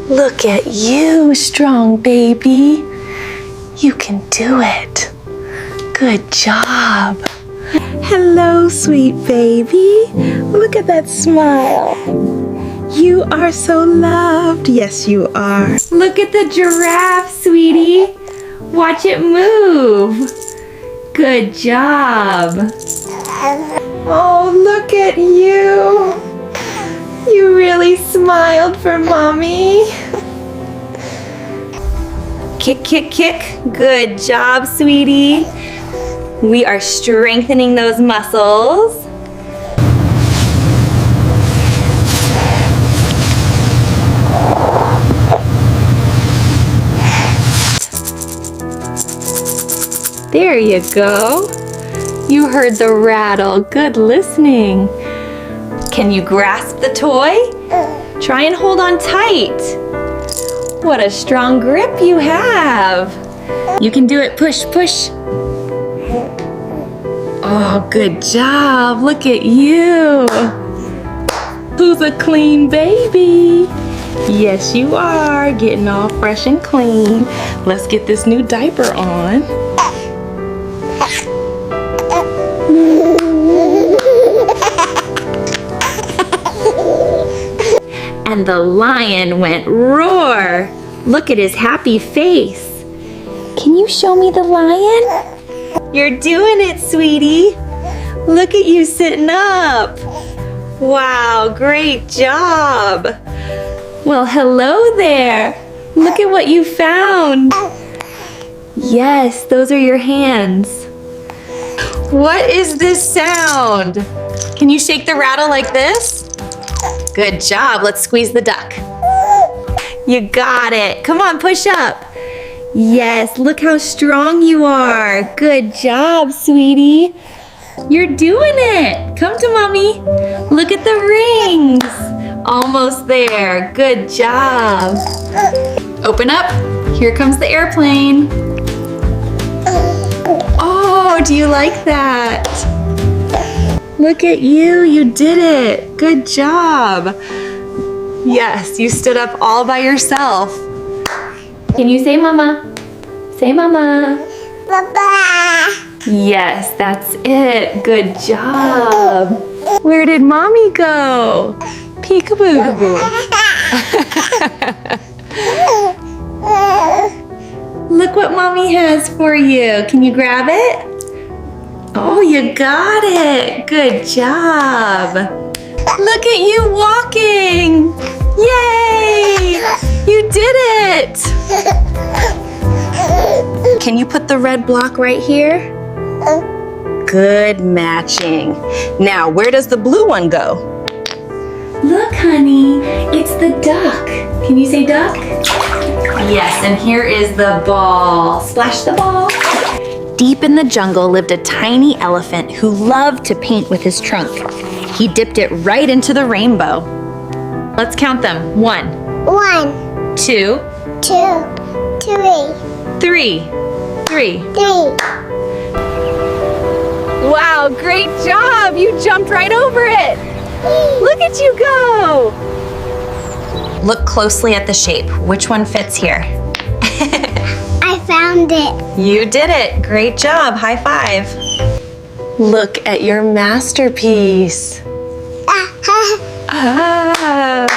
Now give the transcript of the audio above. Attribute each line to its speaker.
Speaker 1: Look at you, strong baby. You can do it. Good job. Hello, sweet baby. Look at that smile. You are so loved. Yes, you are.
Speaker 2: Look at the giraffe, sweetie. Watch it move. Good job.
Speaker 1: Oh, look at you. You really smiled for mommy.
Speaker 2: Kick, kick, kick. Good job, sweetie. We are strengthening those muscles. There you go. You heard the rattle. Good listening. Can you grasp the toy? Try and hold on tight. What a strong grip you have. You can do it. Push, push. Oh, good job. Look at you. Who's a clean baby? Yes, you are. Getting all fresh and clean. Let's get this new diaper on. And the lion went roar. Look at his happy face. Can you show me the lion? You're doing it, sweetie. Look at you sitting up. Wow, great job. Well, hello there. Look at what you found. Yes, those are your hands. What is this sound? Can you shake the rattle like this? Good job. Let's squeeze the duck. You got it. Come on, push up. Yes, look how strong you are. Good job, sweetie. You're doing it. Come to mommy. Look at the rings. Almost there. Good job. Open up. Here comes the airplane. Oh, do you like that? Look at you. You did it. Good job. Yes, you stood up all by yourself. Can you say mama? Say mama.
Speaker 3: Papa.
Speaker 2: Yes, that's it. Good job. Where did mommy go? Peekaboo. Look what mommy has for you. Can you grab it? Oh, you got it. Good job. Look at you walking. Yay! You did it. Can you put the red block right here? Good matching. Now, where does the blue one go? Look, honey, it's the duck. Can you say duck? Yes, and here is the ball. Splash the ball. Deep in the jungle lived a tiny elephant who loved to paint with his trunk. He dipped it right into the rainbow. Let's count them. 1,
Speaker 3: 1,
Speaker 2: 2,
Speaker 3: 2, 3,
Speaker 2: 3. 3.
Speaker 3: 3.
Speaker 2: Wow, great job! You jumped right over it. Look at you go! Look closely at the shape. Which one fits here?
Speaker 3: I found it.
Speaker 2: You did it. Great job. High five.
Speaker 1: Look at your masterpiece. Ah.